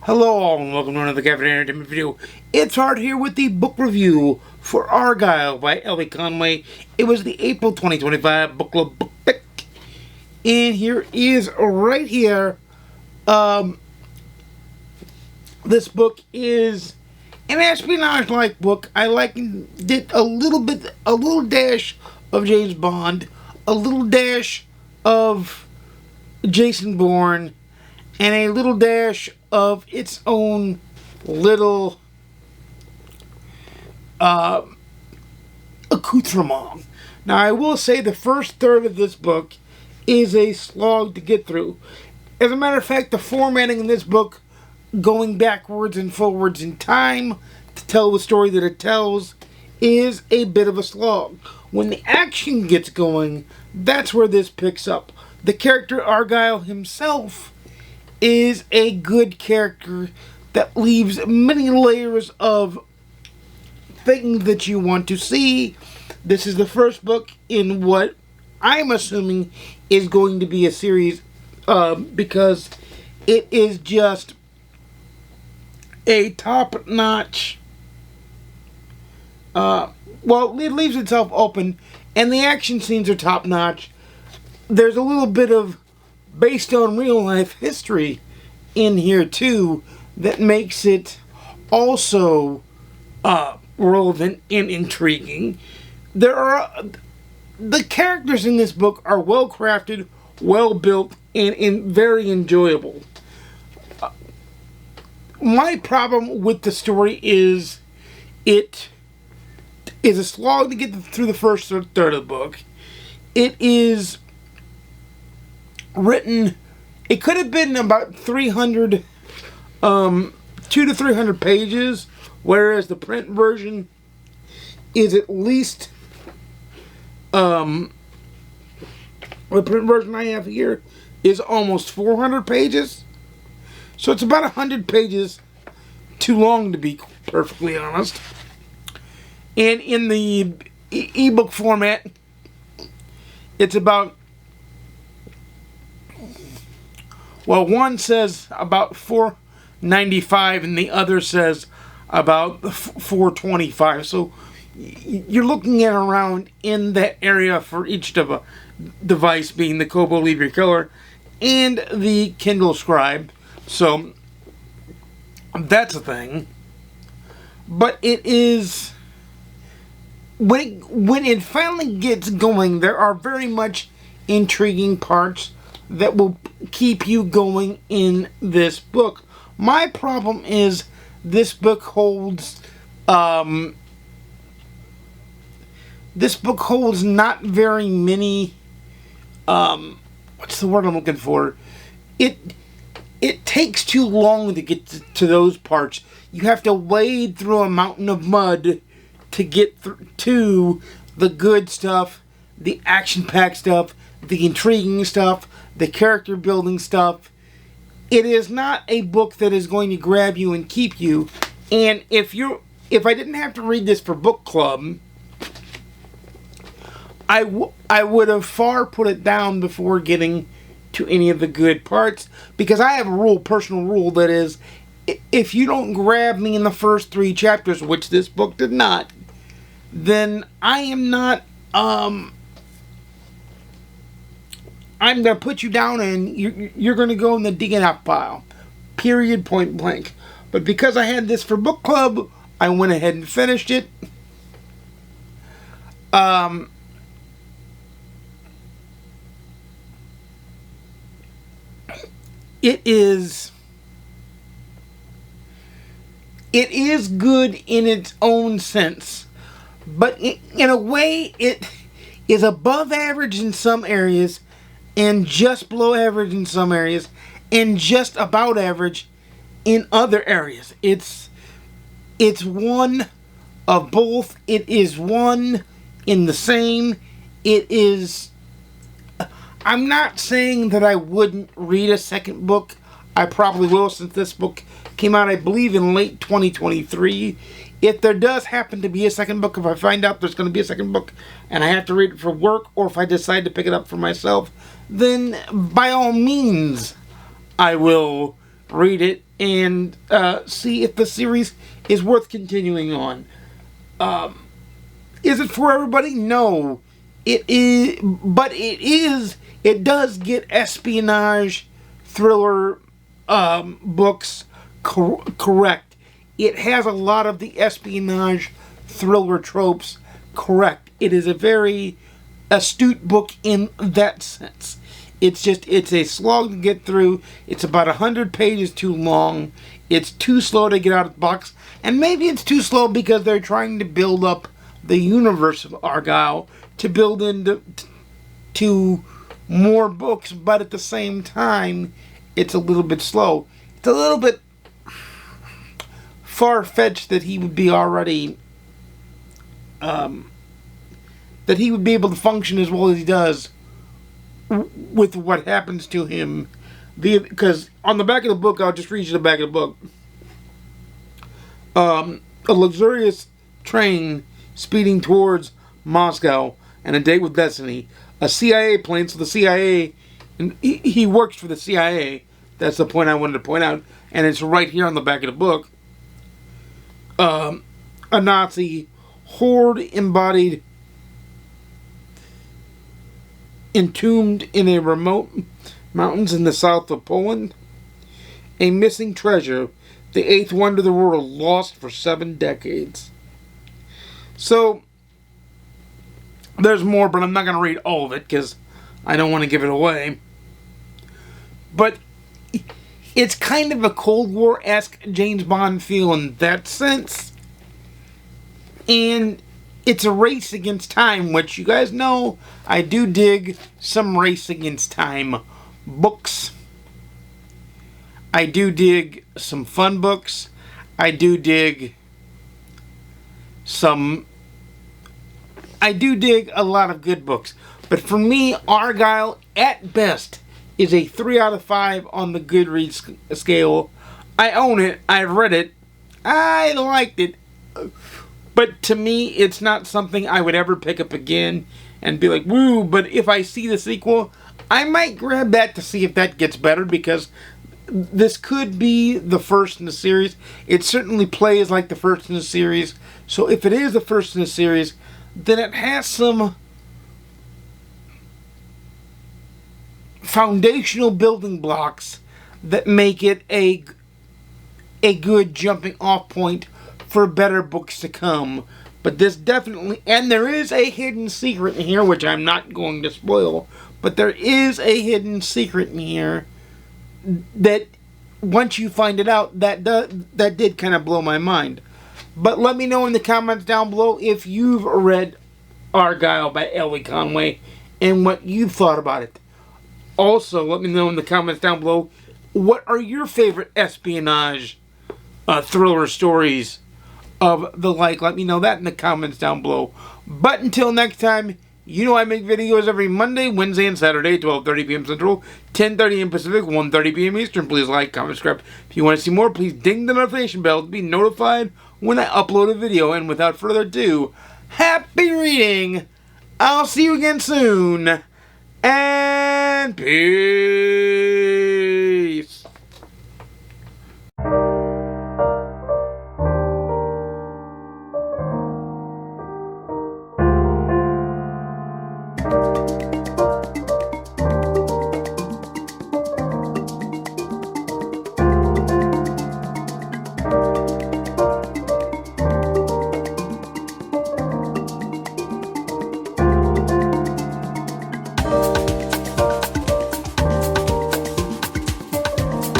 Hello all and welcome to another Caffeine Entertainment video. It's Art here with the book review for Argylle by Elly Conway. It was the April 2025 book club book pick. And here is right here. This book is an espionage-like book. I likened it a little dash of James Bond, a little dash of Jason Bourne, and a little dash of its own little accoutrement. Now, I will say the first third of this book is a slog to get through. As a matter of fact, the formatting in this book, going backwards and forwards in time to tell the story that it tells, is a bit of a slog. When the action gets going, that's where this picks up. The character Argylle himself is a good character that leaves many layers of things that you want to see. This is the first book in what I'm assuming is going to be a series, because it is just a top-notch, well, it leaves itself open, and the action scenes are top-notch. There's a little bit of based on real-life history in here, too, that makes it also relevant and intriguing. The characters in this book are well-crafted, well-built, and very enjoyable. My problem with the story is it is a slog to get through the first third of the book. It is written, it could have been about 200 to 300 pages, whereas the print version is at least, the print version I have here is almost 400 pages. So it's about 100 pages too long, to be perfectly honest. And in the ebook format, it's about, well, one says about $4.95 and the other says about $4.25. So you're looking at around in that area for each of a device, being the Kobo Libra Killer and the Kindle Scribe. So that's a thing. But it is, when it finally gets going, there are very much intriguing parts that will keep you going in this book. My problem is this book holds not very many, what's the word I'm looking for? It takes too long to get to those parts. You have to wade through a mountain of mud to get to the good stuff, the action-packed stuff, the intriguing stuff, the character building stuff. It is not a book that is going to grab you and keep you. And if I didn't have to read this for book club, I would have far put it down before getting to any of the good parts, because I have a personal rule that is, if you don't grab me in the first 3 chapters, which this book did not, then I am not, I'm going to put you down and you're going to go in the DNF pile. Period, point blank. But because I had this for book club, I went ahead and finished it. It is good in its own sense, but in a way it is above average in some areas, and just below average in some areas, and just about average in other areas. It's one of both. It is one in the same. It is, I'm not saying that I wouldn't read a second book. I probably will, since this book came out, I believe, in late 2023. If there does happen to be a second book, if I find out there's going to be a second book and I have to read it for work, or if I decide to pick it up for myself, then by all means I will read it, and see if the series is worth continuing on. Is it for everybody? No. It is, but it does get espionage thriller books correct. It has a lot of the espionage thriller tropes correct. It is a very astute book in that sense. It's a slog to get through. It's about 100 pages too long. It's too slow to get out of the box. And maybe it's too slow because they're trying to build up the universe of Argylle to build into more books, but at the same time, it's a little bit slow. It's a little bit far-fetched that he would be already, that he would be able to function as well as he does with what happens to him. Because on the back of the book, I'll just read you the back of the book. A luxurious train speeding towards Moscow and a date with destiny. A CIA plane, so the CIA, and he works for the CIA. That's the point I wanted to point out, and it's right here on the back of the book. A Nazi horde embodied, entombed in a remote mountains in the south of Poland. A missing treasure, the eighth wonder of the world, lost for 7 decades. So, there's more, but I'm not going to read all of it because I don't want to give it away. But it's kind of a Cold War-esque James Bond feel in that sense. And it's a race against time, which you guys know I do dig some race against time books. I do dig some fun books. I do dig a lot of good books. But for me, Argylle, at best, is a 3 out of 5 on the GoodReads scale. I own it. I've read it. I liked it. But to me, it's not something I would ever pick up again and be like, woo. But if I see the sequel, I might grab that to see if that gets better, because this could be the first in the series. It certainly plays like the first in the series. So if it is the first in the series, then it has some foundational building blocks that make it a good jumping off point for better books to come. But this definitely, and there is a hidden secret in here, which I'm not going to spoil, but there is a hidden secret in here that once you find it out, that did kind of blow my mind. But let me know in the comments down below if you've read Argylle by Elly Conway and what you thought about it. Also, let me know in the comments down below, what are your favorite espionage thriller stories of the like? Let me know that in the comments down below. But until next time, you know I make videos every Monday, Wednesday, and Saturday, 12:30 p.m. Central, 10:30 p.m. Pacific, 1:30 p.m. Eastern. Please like, comment, subscribe. If you want to see more, please ding the notification bell to be notified when I upload a video. And without further ado, happy reading! I'll see you again soon, and peace!